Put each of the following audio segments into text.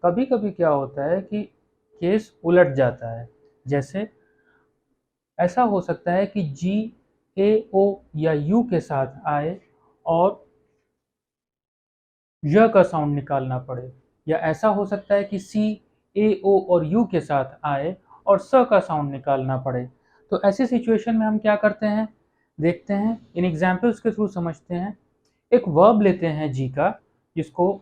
कभी कभी क्या होता है कि केस उलट जाता है। जैसे ऐसा हो सकता है कि जी ए ओ या यू के साथ आए और य का साउंड निकालना पड़े, या ऐसा हो सकता है कि सी ए ओ और यू के साथ आए और स का साउंड निकालना पड़े। तो ऐसी सिचुएशन में हम क्या करते हैं, देखते हैं, इन एग्जाम्पल्स के थ्रू समझते हैं। एक वर्ब लेते हैं जी का, जिसको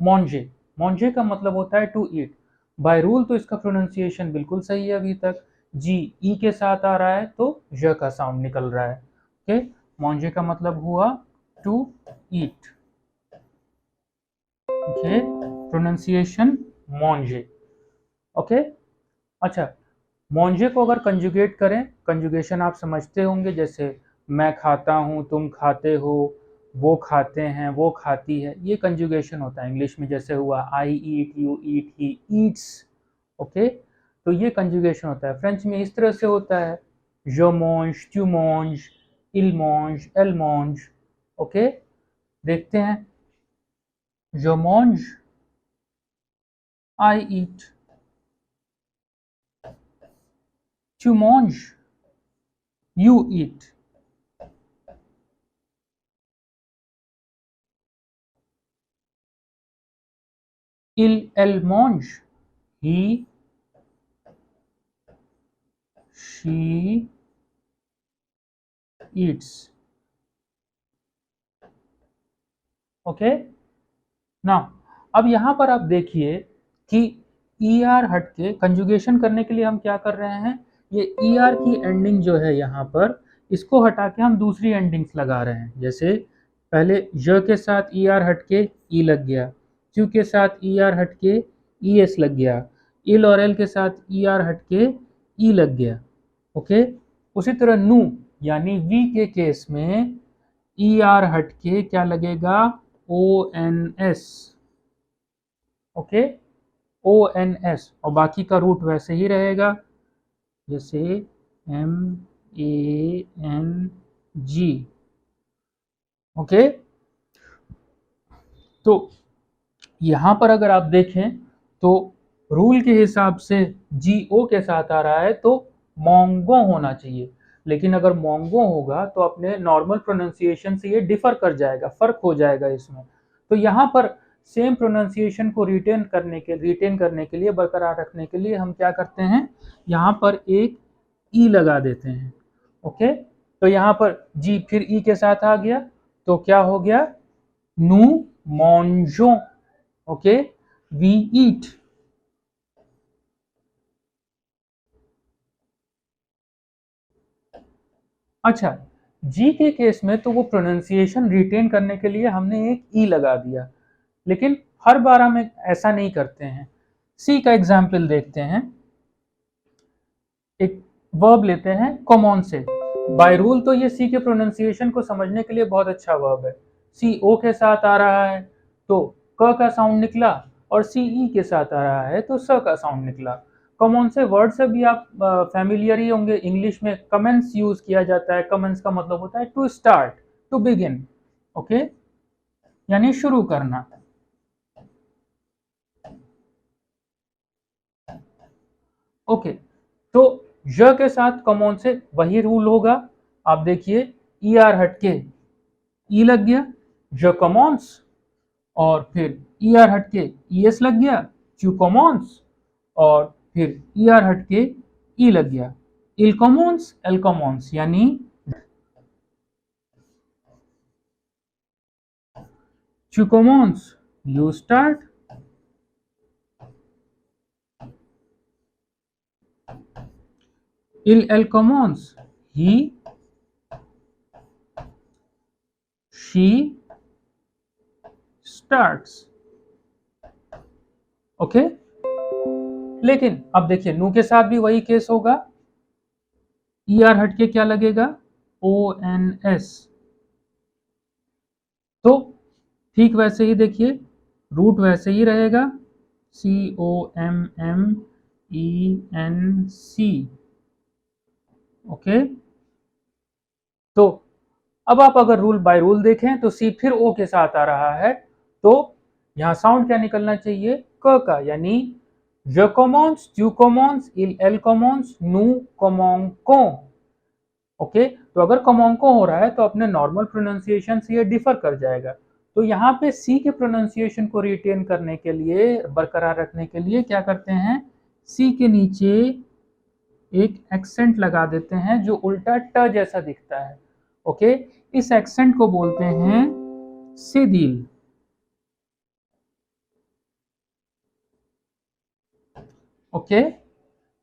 मॉन्जे। मॉन्जे का मतलब होता है टू ईट। बाय रूल तो इसका प्रोनाउंसिएशन बिल्कुल सही है, अभी तक जी ई के साथ आ रहा है तो ज का साउंड निकल रहा है। ओके, मॉन्जे का मतलब हुआ टू ईट। ओके, प्रोनाउंसिएशन मॉन्जे। ओके, अच्छा, मॉन्जे को अगर कंजुगेट करें, कंजुगेशन आप समझते होंगे, जैसे मैं खाता हूँ, तुम खाते हो, वो खाते हैं, वो खाती है, ये कंजुगेशन होता है इंग्लिश में। जैसे हुआ I eat, you eat, he eats. Okay, तो ये कंजुगेशन होता है। फ्रेंच में इस तरह से होता है, जो मॉन्ज, टू मॉन्ज, इल मॉन्ज, एल मॉन्ज। ओके, देखते हैं, जो मॉन्ज आई ईट, टू मॉन्ज you eat, il elle mange, he she eats। Okay, ना अब यहां पर आप देखिए कि ई आर हटके कंजुगेशन करने के लिए हम क्या कर रहे हैं, ये ई आर की एंडिंग जो है यहाँ पर, इसको हटा के हम दूसरी एंडिंग्स लगा रहे हैं। जैसे पहले ज के साथ ई आर हटके ई लग गया, क्यू के साथ ई आर हटके ई एस लग गया, इल और एल के साथ ई आर हटके ई लग गया। ओके, उसी तरह नू यानी वी के केस में ई आर हटके क्या लगेगा, O N S. Okay, O N S, और बाकी का रूट वैसे ही रहेगा, जैसे M A N G. Okay, तो यहां पर अगर आप देखें तो रूल के हिसाब से जी ओ के साथ आ रहा है तो मोंगो होना चाहिए, लेकिन अगर मोंगो होगा तो अपने नॉर्मल प्रोनाउंसिएशन से ये डिफर कर जाएगा, फर्क हो जाएगा इसमें। तो यहाँ पर सेम प्रोनाउंसिएशन को रिटेन करने के लिए, बरकरार रखने के लिए हम क्या करते हैं, यहाँ पर एक ई लगा देते हैं। ओके, तो यहाँ पर जी फिर ई के साथ आ गया, तो क्या हो गया, नू मॉन्जो। Okay, we eat. अच्छा, जी के केस में तो वो प्रोनाउंसिएशन रिटेन करने के लिए हमने एक ई लगा दिया, लेकिन हर बार हम ऐसा नहीं करते हैं। सी का एग्जाम्पल देखते हैं। एक वर्ब लेते हैं कॉमन से। बाय रूल तो ये सी के प्रोनाउंसिएशन को समझने के लिए बहुत अच्छा वर्ब है। सी ओ के साथ आ रहा है तो क का साउंड निकला, और सी ई के साथ आ रहा है तो स का साउंड निकला। कॉमन से वर्ड से भी आप फैमिलियर ही होंगे, इंग्लिश में कमेंस यूज किया जाता है। कमेंस का मतलब होता है to start, to begin. Okay, यानी शुरू करना। ओके, तो य के साथ कॉमन से वही रूल होगा। आप देखिए, ई आर हटके ई लग गया, ज कॉमन्स, और फिर ई आर हटके ई एस लग गया, क्यू कॉमन्स, और फिर ई आर हटके ई लग गया, इल कॉमन्स, एल कॉमन्स, यानी क्यू कॉमन्स यू स्टार्ट, इल एल कॉमन्स ही शी स्टार्ट्स। ओके, लेकिन अब देखिए नू के साथ भी वही केस होगा। ई आर हटके क्या लगेगा, ओ एन एस। तो ठीक वैसे ही देखिए, रूट वैसे ही रहेगा, C O M M E N C. Okay, तो अब आप अगर रूल बाय रूल देखें तो सी फिर ओ के साथ आ रहा है, तो यहां साउंड क्या निकलना चाहिए, क का, यानी जकोमॉन्स, ट्यूकोमॉन्स, इल एलकोमॉन्स, नू कोमोंको। ओके, तो अगर कोमोंको हो रहा है तो अपने नॉर्मल प्रोनाउंसिएशन से ये डिफर कर जाएगा। तो यहाँ पे सी के प्रोनाउंसिएशन को रिटेन करने के लिए, बरकरार रखने के लिए क्या करते हैं, सी के नीचे एक एक्सेंट लगा देते हैं जो उल्टा ट जैसा दिखता है। ओके, इस एक्सेंट को बोलते हैं सिदिल। ओके,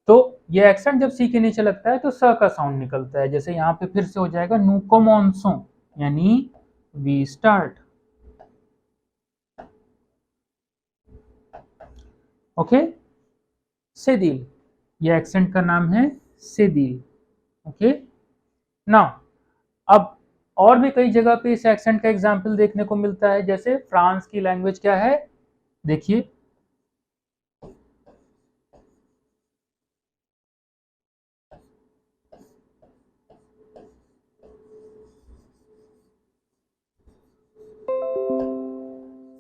तो ये एक्सेंट जब सी के नीचे लगता है तो स का साउंड निकलता है। जैसे यहाँ पे फिर से हो जाएगा नूकोमोन्सो, यानी वी स्टार्ट। ओके, सेदिल, ये एक्सेंट का नाम है सेदिल। ओके, नाउ अब और भी कई जगह पे इस एक्सेंट का एग्जाम्पल देखने को मिलता है। जैसे फ्रांस की लैंग्वेज क्या है, देखिए,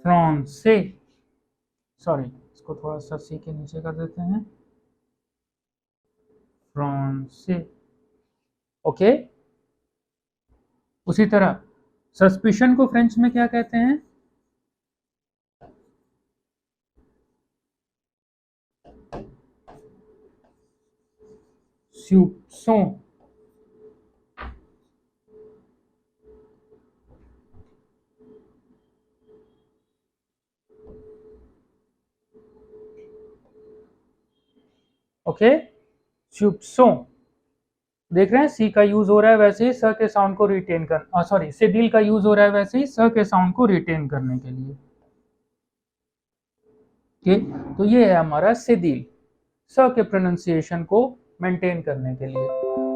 फ्रांसे, सॉरी इसको थोड़ा सा सी के नीचे कर देते हैं, फ्रांसे। ओके, उसी तरह सस्पिशन को फ्रेंच में क्या कहते हैं, स्यूप्सों। ओके, स्यूप्सों, देख रहे हैं सी का यूज हो रहा है वैसे ही स के साउंड को रिटेन कर, सॉरी सिदिल का यूज हो रहा है वैसे ही स के साउंड को रिटेन करने के लिए। ओके, तो ये है हमारा सिदिल, स के प्रोनाउंसिएशन को मेंटेन करने के लिए।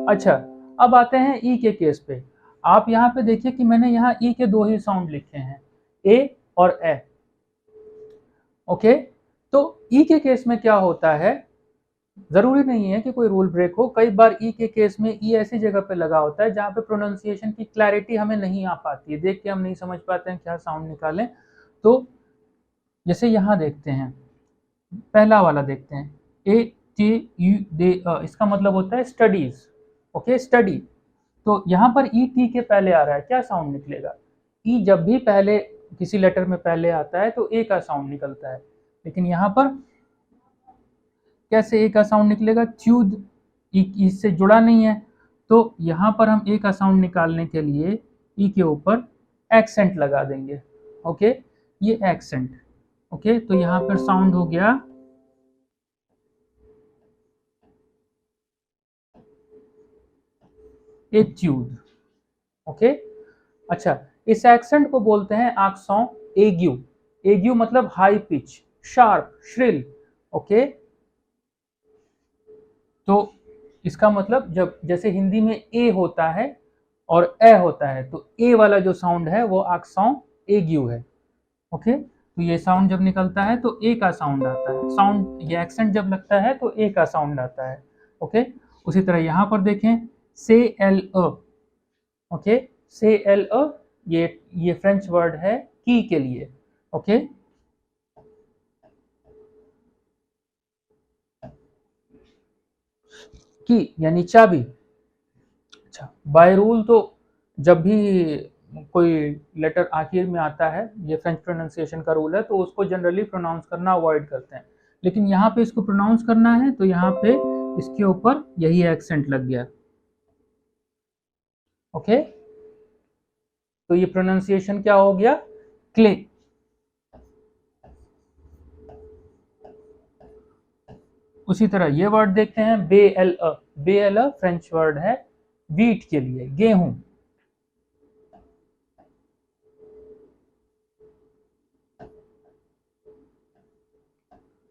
अच्छा, अब आते हैं ई के केस पे। आप यहाँ पे देखिए कि मैंने यहाँ ई के दो ही साउंड लिखे हैं, ए और ए। ओके, तो ई के केस में क्या होता है, जरूरी नहीं है कि कोई रूल ब्रेक हो। कई बार ई के केस में ई ऐसी जगह पे लगा होता है जहाँ पे प्रोनाउंसिएशन की क्लैरिटी हमें नहीं आ पाती है, देख के हम नहीं समझ पाते हैं क्या साउंड निकालें। तो जैसे यहाँ देखते हैं, पहला वाला देखते हैं, ए टी यू दे इसका मतलब होता है स्टडीज। ओके, स्टडी, तो यहाँ पर ई टी के पहले आ रहा है, क्या साउंड निकलेगा, ई जब भी पहले किसी लेटर में पहले आता है तो ए का साउंड निकलता है। लेकिन यहाँ पर कैसे ए का साउंड निकलेगा, च्यूद, इससे जुड़ा नहीं है। तो यहाँ पर हम ए का साउंड निकालने के लिए ई के ऊपर एक्सेंट लगा देंगे। ओके, ये एक्सेंट। ओके, तो यहाँ पर साउंड हो गया एच्यूद। ओके, अच्छा, इस एक्सेंट को बोलते हैं आक्सों एग्यू। एग्यू मतलब high pitch, sharp, shrill. Okay, तो इसका मतलब जब जैसे हिंदी में ए होता है और ए होता है, तो ए वाला जो साउंड है वो आक्सों एग्यू है। ओके, तो ये साउंड जब निकलता है तो ए का साउंड आता है, साउंड ये एक्सेंट जब लगता है तो ए का साउंड आता है। ओके, उसी तरह यहाँ पर देखें, से एल अ। ओके, से एल अ, ये फ्रेंच वर्ड है की के लिए। ओके, की यानी चाबी। अच्छा, बाय रूल तो जब भी कोई लेटर आखिर में आता है, ये फ्रेंच प्रोनाउंसिएशन का रूल है, तो उसको जनरली प्रोनाउंस करना अवॉइड करते हैं। लेकिन यहाँ पे इसको प्रोनाउंस करना है तो यहाँ पे इसके ऊपर यही एक्सेंट लग गया। ओके, तो ये प्रोनाउंसिएशन क्या हो गया, क्ले। उसी तरह ये वर्ड देखते हैं, बे एल अ। बे एल अ फ्रेंच वर्ड है वीट के लिए, गेहूं।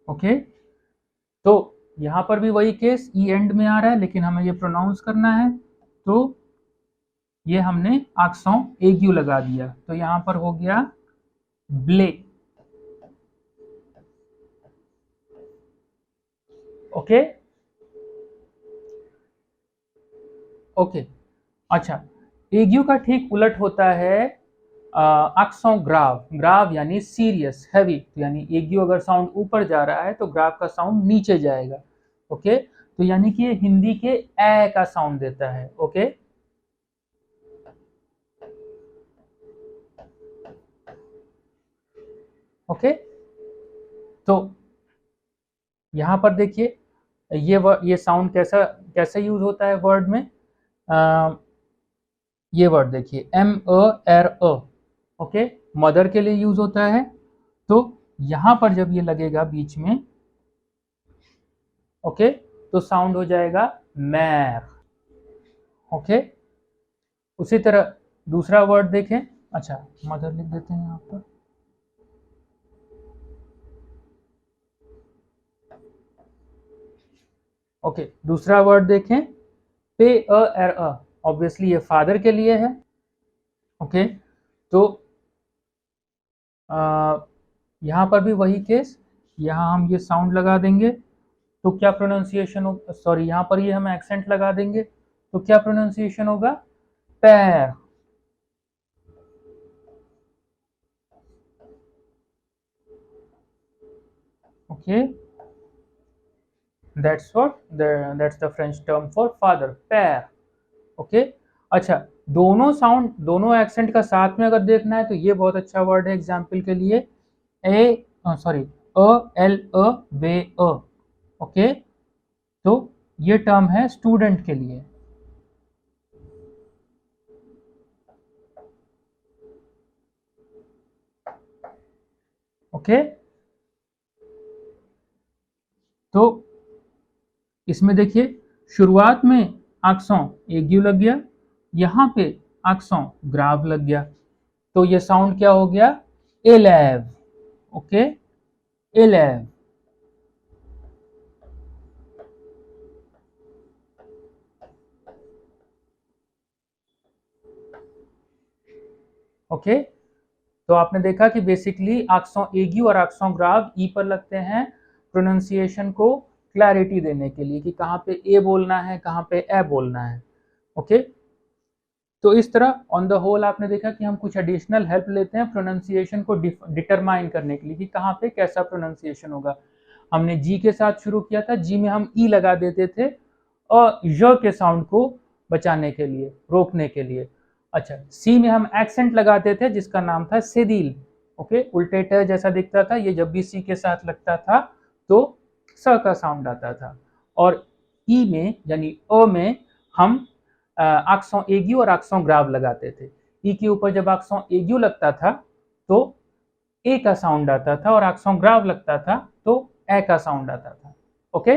ओके, तो यहां पर भी वही केस, ई एंड में आ रहा है लेकिन हमें ये प्रोनाउंस करना है, तो ये हमने आक्सों एग्यू लगा दिया, तो यहां पर हो गया ब्ले। ओके, ओके, अच्छा, एग्यू का ठीक उलट होता है अक्सों ग्राव, ग्राव यानी सीरियस, हैवी, यानी एग्यू अगर साउंड ऊपर जा रहा है तो ग्राव का साउंड नीचे जाएगा। ओके, तो यानी कि ये हिंदी के ए का साउंड देता है। ओके, ओके, तो यहां पर देखिए ये साउंड कैसा कैसे यूज होता है वर्ड में। ये वर्ड देखिए एम अ एर अ, ओके, मदर के लिए यूज होता है। तो यहां पर जब ये लगेगा बीच में, ओके, तो साउंड हो जाएगा मैर। ओके, उसी तरह दूसरा वर्ड देखें। अच्छा, मदर लिख देते हैं यहां पर। ओके, दूसरा वर्ड देखें, पे अ एर अ, ऑब्वियसली ये फादर के लिए है। ओके, तो यहाँ पर भी वही केस, यहाँ हम ये साउंड लगा देंगे तो क्या प्रोनाउंसिएशन हो, सॉरी यहाँ पर ये हम एक्सेंट लगा देंगे तो क्या प्रोनाउंसिएशन होगा, पैर। Okay, that's the French term for father, पैर। ओके, अच्छा, दोनों साउंड दोनों एक्सेंट का साथ में अगर देखना है तो ये बहुत अच्छा वर्ड है एग्जाम्पल के लिए, ए सॉरी अ एल अ वे अ। ओके, तो ये टर्म है स्टूडेंट के लिए। ओके, तो इसमें देखिए शुरुआत में आक्सों एग्यू लग गया, यहां पे आक्सों ग्राव लग गया, तो ये साउंड क्या हो गया, एलेव। ओके, एलेव। ओके, तो आपने देखा कि बेसिकली आक्सों एग्यू और आक्सों ग्राव ई पर लगते हैं प्रोनाउंसिएशन को क्लैरिटी देने के लिए कि कहाँ पे ए बोलना है, कहाँ पे ए बोलना है। ओके, तो इस तरह ऑन द होल आपने देखा कि हम कुछ एडिशनल हेल्प लेते हैं प्रोनाउंसिएशन को डिटरमाइन करने के लिए कि कहाँ पे कैसा प्रोनाउंसिएशन होगा। हमने जी के साथ शुरू किया था, जी में हम ई लगा देते थे और य के साउंड को बचाने के लिए, रोकने के लिए। अच्छा, सी में हम एक्सेंट लगाते थे जिसका नाम था सेदिल। ओके, उल्टे ट जैसा दिखता था, ये जब भी सी के साथ लगता था तो स का साउंड आता था। और ई में यानी अ में हम आक्सों एग्यू और आक्सों ग्राव लगाते थे। ई के ऊपर जब आक्सों एग्यू लगता था तो ए का साउंड आता था और आक्सों ग्राव लगता था तो ए का साउंड आता था। ओके,